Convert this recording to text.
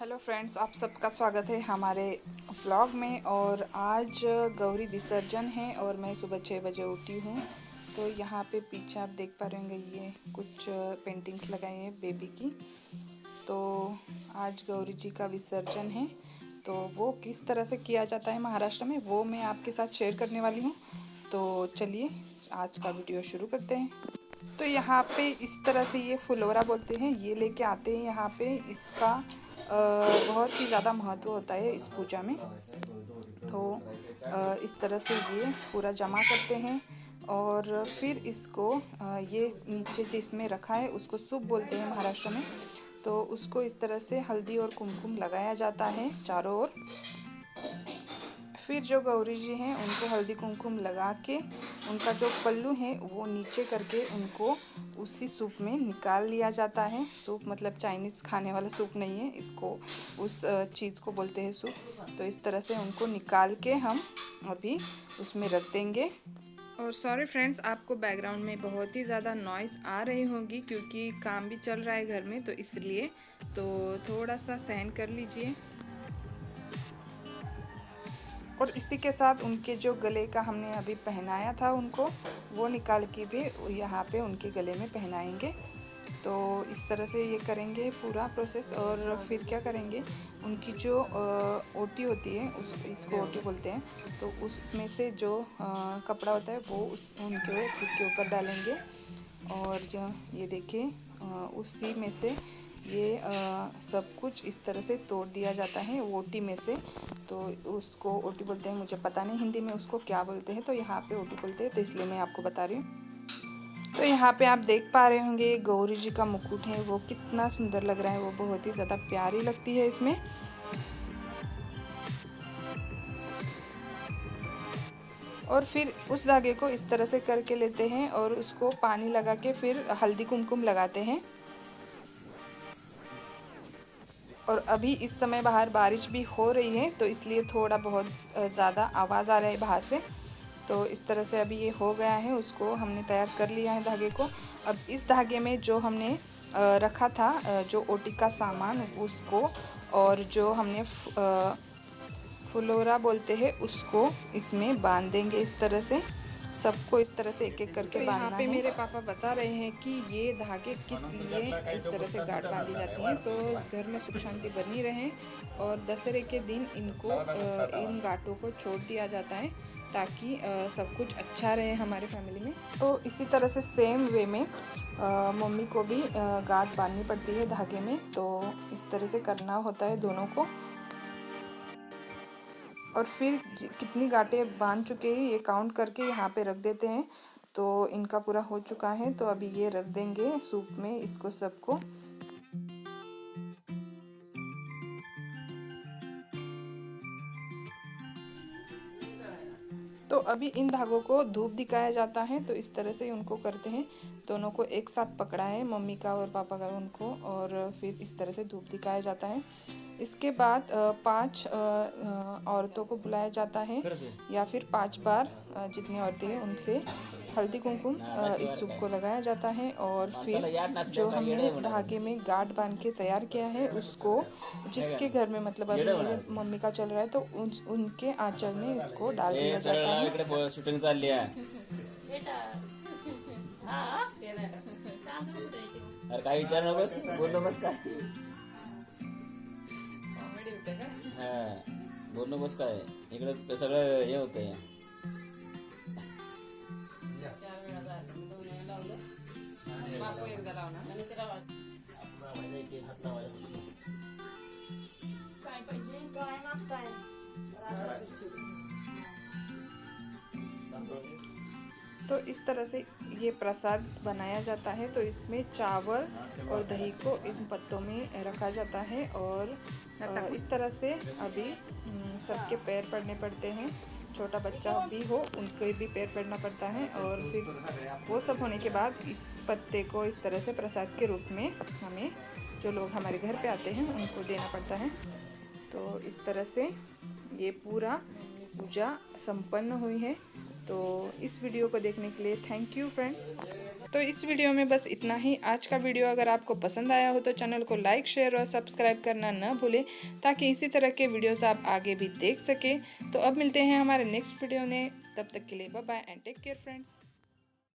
Hello friends, आप सबका स्वागत है हमारे व्लॉग में। और आज गौरी विसर्जन है और मैं सुबह 6 बजे उठी हूँ। तो यहाँ पे पीछे आप देख पा रहे होंगे, ये कुछ पेंटिंग्स लगाई हैं बेबी की। तो आज गौरी जी का विसर्जन है, तो वो किस तरह से किया जाता है महाराष्ट्र में, वो मैं आपके साथ शेयर करने वाली हूँ। तो चलिए आज का वीडियो शुरू करते हैं। तो यहाँ पे इस तरह से ये फुलोरा बोलते हैं, ये लेके आते हैं यहाँ पे। इसका बहुत ही ज़्यादा महत्व होता है इस पूजा में। तो इस तरह से ये पूरा जमा करते हैं और फिर इसको ये नीचे जिसमें रखा है उसको सूप बोलते हैं महाराष्ट्र में। तो उसको इस तरह से हल्दी और कुमकुम लगाया जाता है चारों ओर। फिर जो गौरी जी हैं उनको हल्दी कुमकुम लगा के उनका जो पल्लू है वो नीचे करके उनको उसी सूप में निकाल लिया जाता है। सूप मतलब चाइनीज़ खाने वाला सूप नहीं है, इसको उस चीज़ को बोलते हैं सूप। तो इस तरह से उनको निकाल के हम अभी उसमें रख देंगे। और सॉरी फ्रेंड्स, आपको बैकग्राउंड में बहुत ही ज़्यादा नॉइज़ आ रही होगी क्योंकि काम भी चल रहा है घर में, तो इसलिए तो थोड़ा सा सहन कर लीजिए। और इसी के साथ उनके जो गले का हमने अभी पहनाया था उनको, वो निकाल के भी यहाँ पे उनके गले में पहनाएंगे। तो इस तरह से ये करेंगे पूरा प्रोसेस। और फिर क्या करेंगे, उनकी जो ओटी होती है, इसको ओटी बोलते हैं, तो उसमें से जो कपड़ा होता है वो उनके सिर के ऊपर डालेंगे। और जो ये देखिए उसी में से ये सब कुछ इस तरह से तोड़ दिया जाता है ओटी में से। तो उसको ओटी बोलते हैं, मुझे पता नहीं हिंदी में उसको क्या बोलते हैं, तो यहाँ पे ओटी बोलते हैं, तो इसलिए मैं आपको बता रही हूँ। तो यहाँ पे आप देख पा रहे होंगे गौरी जी का मुकुट है, वो कितना सुंदर लग रहा है, वो बहुत ही ज़्यादा प्यारी लगती है इसमें। और फिर उस धागे को इस तरह से करके लेते हैं और उसको पानी लगा के फिर हल्दी कुमकुम लगाते हैं। और अभी इस समय बाहर बारिश भी हो रही है, तो इसलिए थोड़ा बहुत ज़्यादा आवाज़ आ रहा है बाहर से। तो इस तरह से अभी ये हो गया है, उसको हमने तैयार कर लिया है धागे को। अब इस धागे में जो हमने रखा था जो ओटी का सामान, उसको और जो हमने फुलोरा बोलते हैं उसको इसमें बांध देंगे इस तरह से। सबको इस तरह से एक एक करके तो बांधना है। यहाँ पे मेरे पापा बता रहे हैं कि ये धागे किस लिए इस तरह से गांठ बांधी जाती हैं, तो घर में सुख शांति बनी रहे और दशहरे के दिन इनको इन गांठों को छोड़ दिया जाता है ताकि सब कुछ अच्छा रहे हमारे फैमिली में। तो इसी तरह से सेम वे में मम्मी को भी गांठ बांधनी पड़ती है धागे में। तो इस तरह से करना होता है दोनों को। और फिर कितनी गांठें बांध चुके हैं ये काउंट करके यहाँ पे रख देते हैं। तो इनका पूरा हो चुका है, तो अभी ये रख देंगे सूप में इसको सबको। तो अभी इन धागों को धूप दिखाया जाता है, तो इस तरह से उनको करते हैं। दोनों को एक साथ पकड़ा है, मम्मी का और पापा का उनको, और फिर इस तरह से धूप दिखाया जाता है। इसके बाद 5 औरतों को बुलाया जाता है, या फिर 5 बार जितनी औरतें हैं उनसे हल्दी कुमकुम इस सूप को लगाया जाता है। और फिर जो हमने धागे में गांठ बांध के तैयार किया है उसको जिसके घर में, मतलब अभी मेरे मम्मी का चल रहा है, तो उनके आंचल में इसको डाल दिया जाता है। शूटिंग चालली आहे। अरे काही विचार नकोस, बोल नकोस काय, बोल नकोस काय, इकडे सगळं हे होतंय। तो इस तरह से ये प्रसाद बनाया जाता है। तो इसमें चावल और दही को इन पत्तों में रखा जाता है। और इस तरह से अभी सबके पैर पड़ने पड़ते हैं, छोटा बच्चा भी हो उनके भी पैर पड़ना पड़ता है। और फिर वो सब होने के बाद इस पत्ते को इस तरह से प्रसाद के रूप में हमें, जो लोग हमारे घर पे आते हैं, उनको देना पड़ता है। तो इस तरह से ये पूरा पूजा संपन्न हुई है। तो इस वीडियो को देखने के लिए थैंक यू फ्रेंड्स। तो इस वीडियो में बस इतना ही। आज का वीडियो अगर आपको पसंद आया हो तो चैनल को लाइक, शेयर और सब्सक्राइब करना न भूलें, ताकि इसी तरह के वीडियोस आप आगे भी देख सकें। तो अब मिलते हैं हमारे नेक्स्ट वीडियो में, तब तक के लिए bye bye and take care friends.